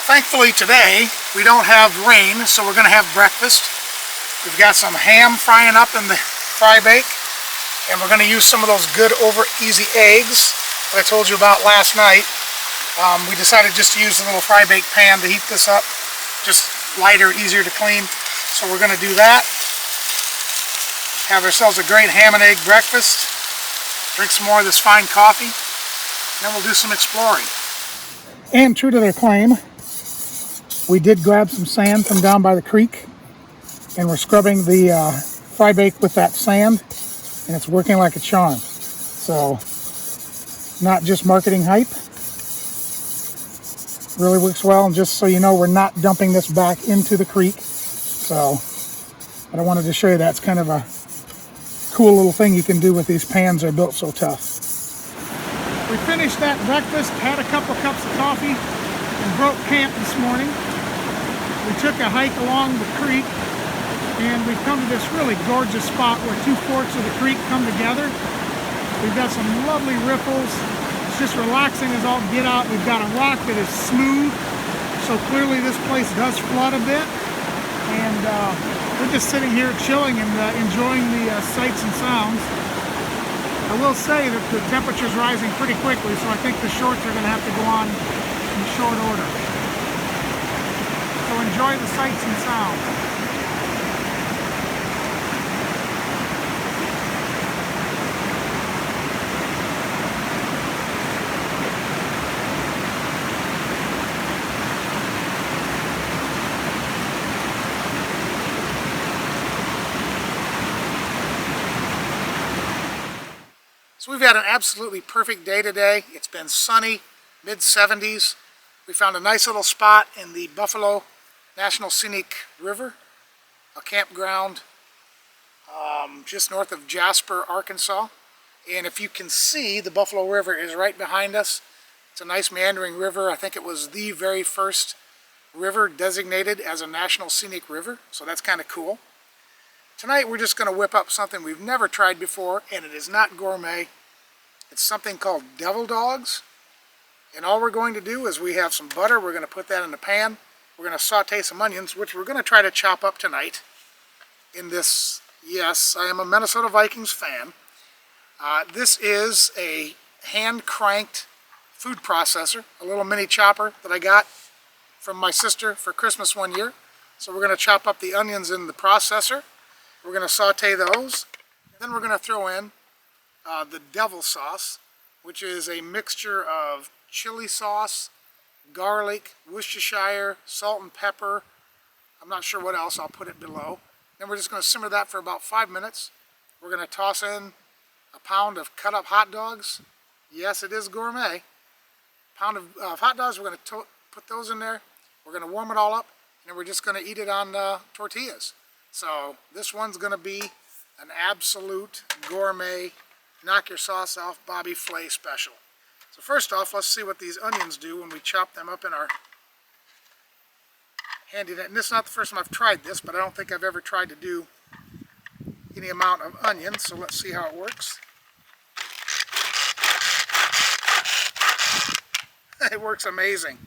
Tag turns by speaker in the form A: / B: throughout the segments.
A: Thankfully today we don't have rain, so we're going to have breakfast. We've got some ham frying up in the fry bake, and we're going to use some of those good over easy eggs that I told you about last night. We decided just to use a little fry bake pan to heat this up, just lighter, easier to clean. So we're going to do that. Have ourselves a great ham and egg breakfast. Drink some more of this fine coffee. Then we'll do some exploring. And true to their claim, we did grab some sand from down by the creek, and we're scrubbing the fry bake with that sand, and it's working like a charm. So, not just marketing hype. Really works well, and just so you know, we're not dumping this back into the creek. So, but I wanted to show you that's kind of a cool little thing you can do with these pans. They're built so tough. We finished that breakfast, had a couple cups of coffee, and broke camp this morning. We took a hike along the creek, and we've come to this really gorgeous spot where two forks of the creek come together. We've got some lovely ripples. It's just relaxing as all get out. We've got a rock that is smooth, so clearly this place does flood a bit. And we're just sitting here chilling and enjoying the sights and sounds. I will say that the temperature's rising pretty quickly, so I think the shorts are going to have to go on in short order. So enjoy the sights and sounds. So we've had an absolutely perfect day today. It's been sunny, mid-70s. We found a nice little spot in the Buffalo National Scenic River, a campground just north of Jasper, Arkansas. And if you can see, the Buffalo River is right behind us. It's a nice meandering river. I think it was the very first river designated as a National Scenic River, so that's kind of cool. Tonight we're just going to whip up something we've never tried before, and it is not gourmet. It's something called devil dogs. And all we're going to do is we have some butter. We're going to put that in the pan. We're going to saute some onions, which we're going to try to chop up tonight in this. Yes, I am a Minnesota Vikings fan. This is a hand-cranked food processor, a little mini chopper that I got from my sister for Christmas one year. So we're going to chop up the onions in the processor. We're going to saute those. Then we're going to throw in the devil sauce, which is a mixture of chili sauce, garlic, Worcestershire, salt and pepper. I'm not sure what else. I'll put it below. Then we're just going to simmer that for about 5 minutes. We're going to toss in a pound of cut up hot dogs. Yes, it is gourmet. Pound of hot dogs. We're going to put those in there. We're going to warm it all up, and then we're just going to eat it on tortillas. So this one's going to be an absolute gourmet, knock your sauce off Bobby Flay special. So first off, let's see what these onions do when we chop them up in our handy. And this is not the first time I've tried this, but I don't think I've ever tried to do any amount of onions. So let's see how it works. It works amazing.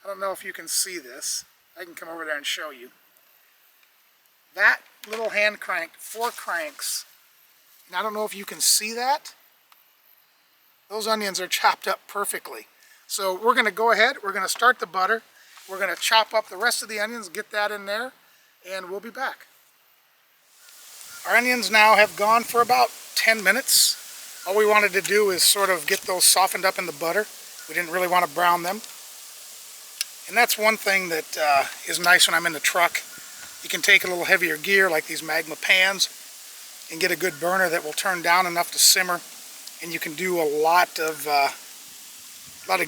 A: I don't know if you can see this. I can come over there and show you. That little hand crank, 4 cranks, and I don't know if you can see that. Those onions are chopped up perfectly. So we're going to go ahead, we're going to start the butter, we're going to chop up the rest of the onions, get that in there, and we'll be back. Our onions now have gone for about 10 minutes. All we wanted to do is sort of get those softened up in the butter. We didn't really want to brown them. And that's one thing that is nice when I'm in the truck. You can take a little heavier gear like these magma pans and get a good burner that will turn down enough to simmer, and you can do a lot of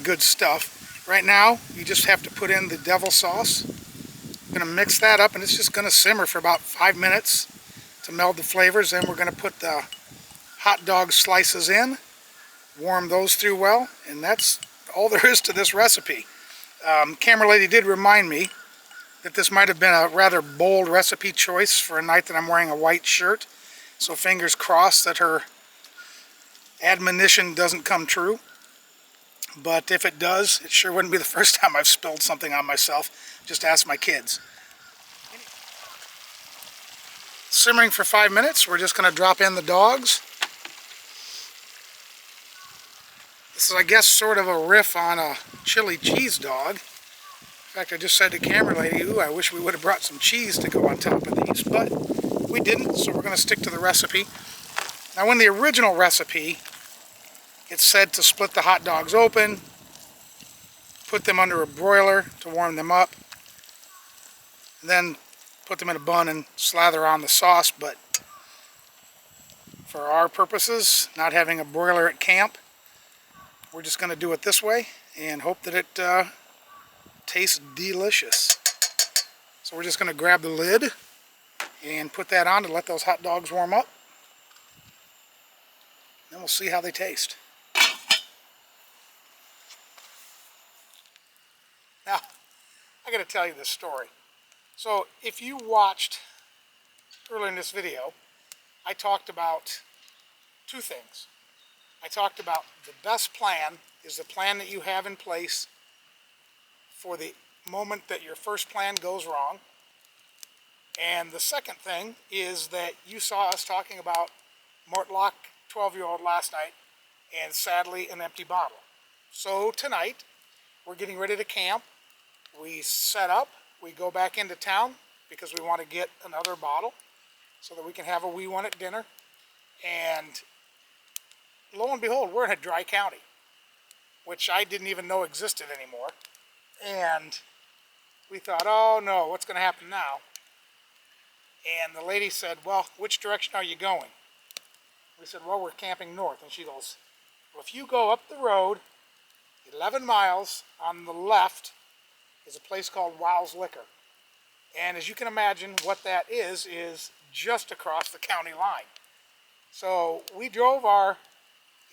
A: good stuff. Right now you just have to put in the devil sauce. I'm going to mix that up, and it's just going to simmer for about 5 minutes to meld the flavors. Then we're going to put the hot dog slices in, warm those through well, and that's all there is to this recipe. Camera lady did remind me that this might have been a rather bold recipe choice for a night that I'm wearing a white shirt. So fingers crossed that her admonition doesn't come true. But if it does, it sure wouldn't be the first time I've spilled something on myself. Just ask my kids. Simmering for 5 minutes. We're just going to drop in the dogs. This is, I guess, sort of a riff on a chili cheese dog. In fact, I just said to camera lady, ooh, I wish we would have brought some cheese to go on top of these, but we didn't, so we're going to stick to the recipe. Now, in the original recipe, it said to split the hot dogs open, put them under a broiler to warm them up, then put them in a bun and slather on the sauce, but for our purposes, not having a broiler at camp, we're just going to do it this way and hope that it tastes delicious. So we're just going to grab the lid and put that on to let those hot dogs warm up. Then we'll see how they taste. Now, I got to tell you this story. So if you watched earlier in this video, I talked about two things. I talked about the best plan is the plan that you have in place for the moment that your first plan goes wrong. And the second thing is that you saw us talking about Mortlock 12-year-old last night and sadly an empty bottle. So tonight we're getting ready to camp. We set up, we go back into town because we want to get another bottle so that we can have a wee one at dinner. And lo and behold, we're in a dry county, which I didn't even know existed anymore. And we thought, oh no, what's going to happen now? And the lady said, well, which direction are you going? We said, well, we're camping north. And she goes, well, if you go up the road 11 miles on the left is a place called Wow's Liquor. And as you can imagine, what that is just across the county line. So we drove our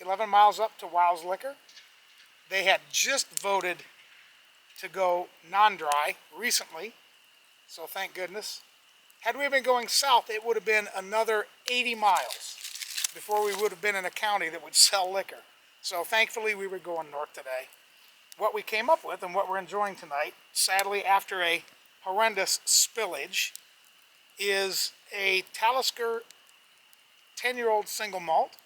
A: 11 miles up to Wow's Liquor. They had just voted to go non-dry recently, so thank goodness. Had we been going south, it would have been another 80 miles before we would have been in a county that would sell liquor. So thankfully we were going north today. What we came up with and what we're enjoying tonight, sadly after a horrendous spillage, is a Talisker 10-year-old single malt.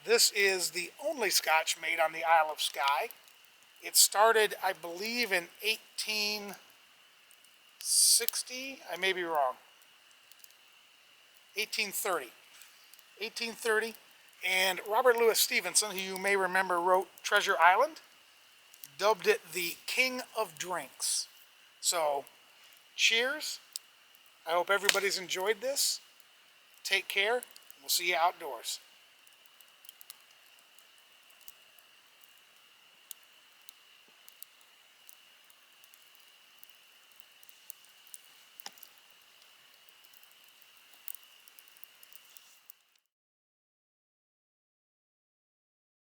A: This is the only Scotch made on the Isle of Skye. It started, I believe, in 1860. I may be wrong. 1830. 1830. And Robert Louis Stevenson, who you may remember wrote Treasure Island, dubbed it the King of Drinks. So, cheers. I hope everybody's enjoyed this. Take care. We'll see you outdoors.